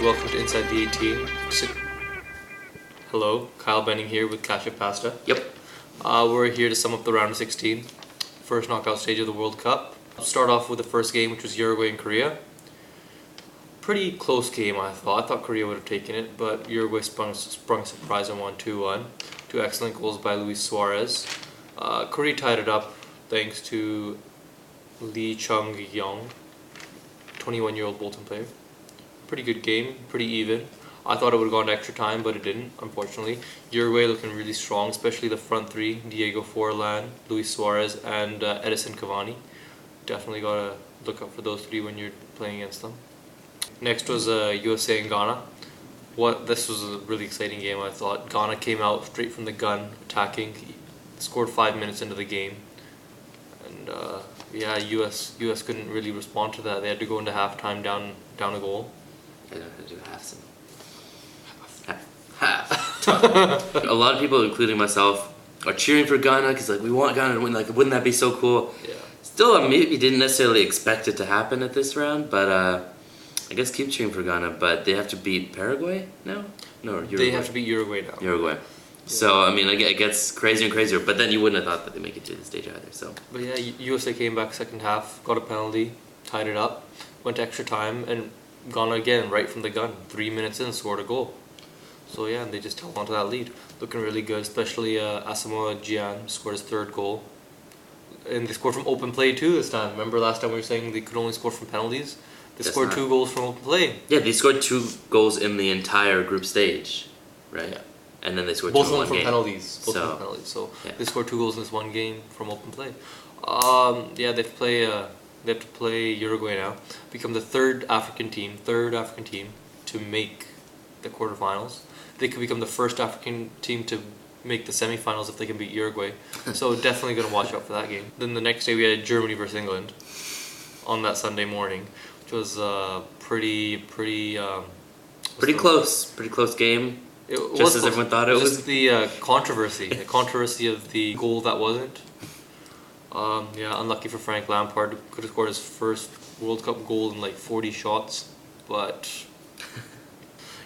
welcome to Inside the 18. Hello, Kyle Benning here with Cash of Pasta. Yep. We're here to sum up the round of 16, first knockout stage of the World Cup. I'll start off with the first game, which was Uruguay and Korea. Pretty close game, I thought. I thought Korea would have taken it, but Uruguay sprung a surprise and won 2-1. Two excellent goals by Luis Suarez. Korea tied it up thanks to Lee Chung-yong, 21-year-old Bolton player. Pretty good game, pretty even. I thought it would have gone to extra time, but it didn't, unfortunately. Uruguay looking really strong, especially the front three, Diego Forlan, Luis Suarez, and Edison Cavani. Definitely got to look out for those three when you're playing against them. Next was USA and Ghana. This was a really exciting game, I thought. Ghana came out straight from the gun, attacking, scored 5 minutes into the game. And yeah, US couldn't really respond to that. They had to go into halftime down a goal. I don't have to do half. A lot of people, including myself, are cheering for Ghana because we want Ghana to win. Wouldn't that be so cool? Yeah. Still, maybe didn't necessarily expect it to happen at this round, but I guess keep cheering for Ghana. But they have to beat Paraguay now. No, Uruguay. They have to beat Uruguay now. Uruguay. Yeah. So I mean, it gets crazier and crazier. But then you wouldn't have thought that they make it to the stage either. So. But yeah, USA came back second half, got a penalty, tied it up, went to extra time, and Ghana again right from the gun. 3 minutes in, scored a goal. So yeah, and they just held on to that lead. Looking really good, especially Asamoah Gyan scored his third goal. And they scored from open play too this time. Remember last time we were saying they could only score from penalties? They scored 2 goals from open play. Yeah, they scored 2 goals in the entire group stage, right? Yeah. And then they scored both 2 in one from game. penalties. Both from penalties. So yeah. They scored 2 goals in this one game from open play. Yeah, they have to play Uruguay now. Become the third African team to make the quarterfinals. They could become the first African team to make the semifinals if they can beat Uruguay. So definitely going to watch out for that game. Then the next day we had Germany versus England on that Sunday morning, which was pretty close game. Just as everyone thought it was. Just the controversy of the goal that wasn't. Yeah, unlucky for Frank Lampard. Could have scored his first World Cup goal in 40 shots, but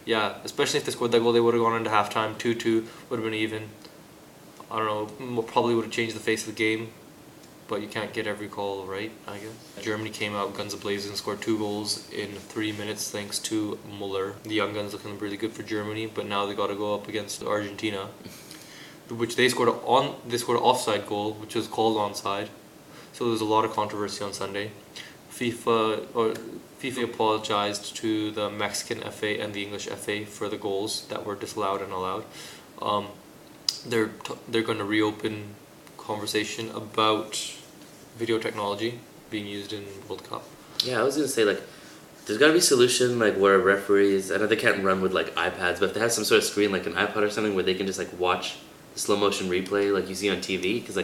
yeah, especially if they scored that goal, they would have gone into halftime. 2-2 would have been even. I don't know, probably would have changed the face of the game, but you can't get every call right, I guess. Germany came out guns a-blazing and scored 2 goals in 3 minutes thanks to Muller. The young guns looking really good for Germany, but now they got to go up against Argentina, which they scored an offside goal, which was called onside. So there's a lot of controversy on Sunday. FIFA apologized to the Mexican FA and the English FA for the goals that were disallowed and allowed. They're going to reopen conversation about video technology being used in World Cup. Yeah, I was gonna say there's gotta be a solution where referees, I know they can't run with iPads, but if they have some sort of screen like an iPod or something where they can just watch the slow motion replay like you see on TV, because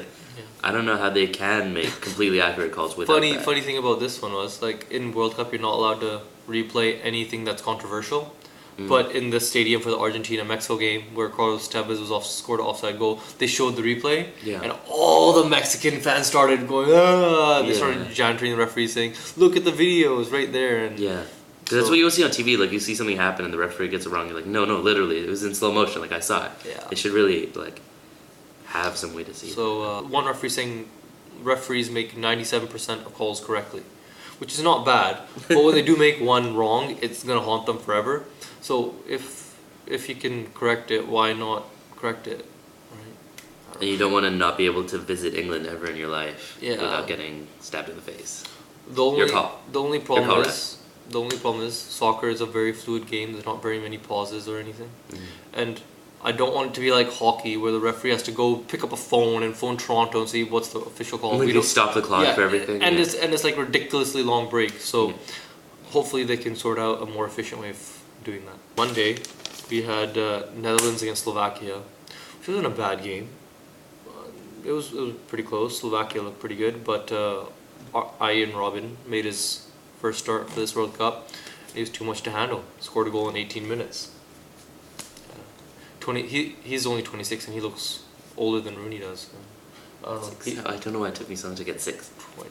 I don't know how they can make completely accurate calls without that. Funny thing about this one was in World Cup you're not allowed to replay anything that's controversial. But in the stadium for the Argentina-Mexico game, where Carlos Tevez scored an offside goal, they showed the replay, and all the Mexican fans started going, ah! They started janitering the referee, saying, "Look at the videos right there." And yeah, because that's what you see on TV. You see something happen and the referee gets it wrong. You're like, no, literally, it was in slow motion. I saw it. Yeah. They should really have some way to see it. So one referee saying referees make 97% of calls correctly, which is not bad. But when they do make one wrong, it's gonna haunt them forever. So if you can correct it, why not correct it? Right? And you don't want to not be able to visit England ever in your life without getting stabbed in the face. The only problem is soccer is a very fluid game. There's not very many pauses or anything, and I don't want it to be like hockey where the referee has to go pick up a phone and phone Toronto and see what's the official call. We don't stop the clock for everything. And it's ridiculously long break. So hopefully they can sort out a more efficient way of doing that. Monday we had Netherlands against Slovakia, which wasn't a bad game. It was pretty close. Slovakia looked pretty good, but Ian Robben made his first start for this World Cup. He was too much to handle. Scored a goal in 18 minutes. He's only 26 and he looks older than Rooney does. So I don't know. I don't know why it took me so long to get 6. 20.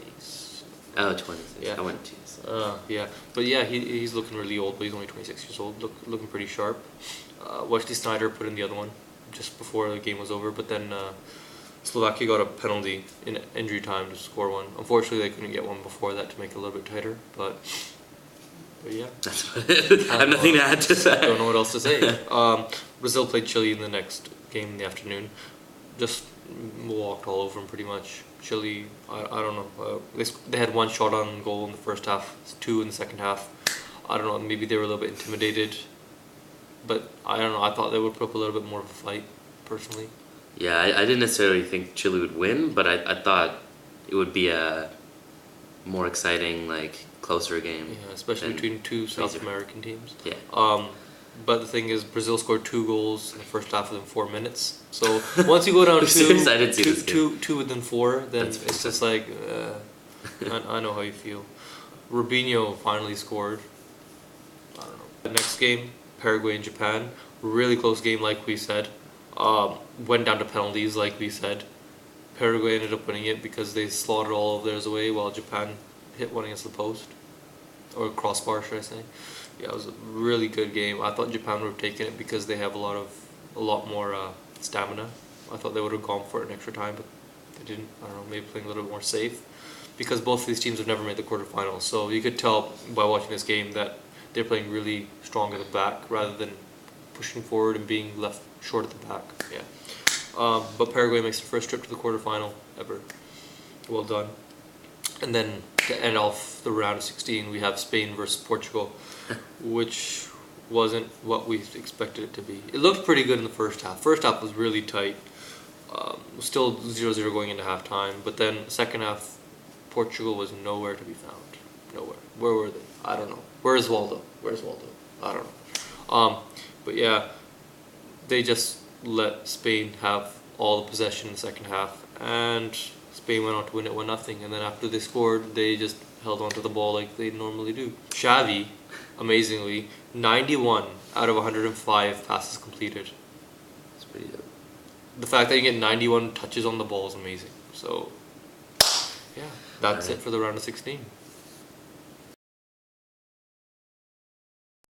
Oh, 26. Yeah. I went 2. So. Yeah, but yeah, he's looking really old, but he's only 26 years old, looking pretty sharp. Wesley Sneijder put in the other one just before the game was over, but then Slovakia got a penalty in injury time to score one. Unfortunately, they couldn't get one before that to make it a little bit tighter, but yeah. That's about it. I have nothing to add to that. Don't know what else to say. Brazil played Chile in the next game in the afternoon. Just walked all over them pretty much. Chile, I don't know. They had one shot on goal in the first half, 2 in the second half. I don't know, maybe they were a little bit intimidated. But I don't know, I thought they would put up a little bit more of a fight, personally. Yeah, I didn't necessarily think Chile would win, but I thought it would be a more exciting, like, closer game. Yeah, especially between two South American teams. Yeah. But the thing is, Brazil scored 2 goals in the first half within 4 minutes. So once you go down two within 4, then it's just like, I know how you feel. Rubinho finally scored. I don't know. The next game, Paraguay and Japan, really close game, like we said. Went down to penalties, like we said. Paraguay ended up winning it because they slaughtered all of theirs away, while Japan hit one against the post, or crossbar, should I say? Yeah, it was a really good game. I thought Japan would have taken it because they have a lot more stamina. I thought they would have gone for it in extra time, but they didn't. I don't know, maybe playing a little bit more safe, because both of these teams have never made the quarterfinals. So you could tell by watching this game that they're playing really strong at the back rather than pushing forward and being left short at the back. Yeah. But Paraguay makes their first trip to the quarterfinal ever. Well done. And then to end off the round of 16, we have Spain versus Portugal, which wasn't what we expected it to be. It looked pretty good in the first half. First half was really tight. It was still 0-0 going into halftime, but then second half, Portugal was nowhere to be found. Nowhere. Where were they? I don't know. Where's Waldo? I don't know. But yeah, they just let Spain have all the possession in the second half, and Spain went on to win it 1-0. And then after they scored, they just held onto the ball like they normally do. Xavi, amazingly, 91 out of 105 passes completed. That's pretty good. The fact that you get 91 touches on the ball is amazing. So, yeah, that's it for the round of 16.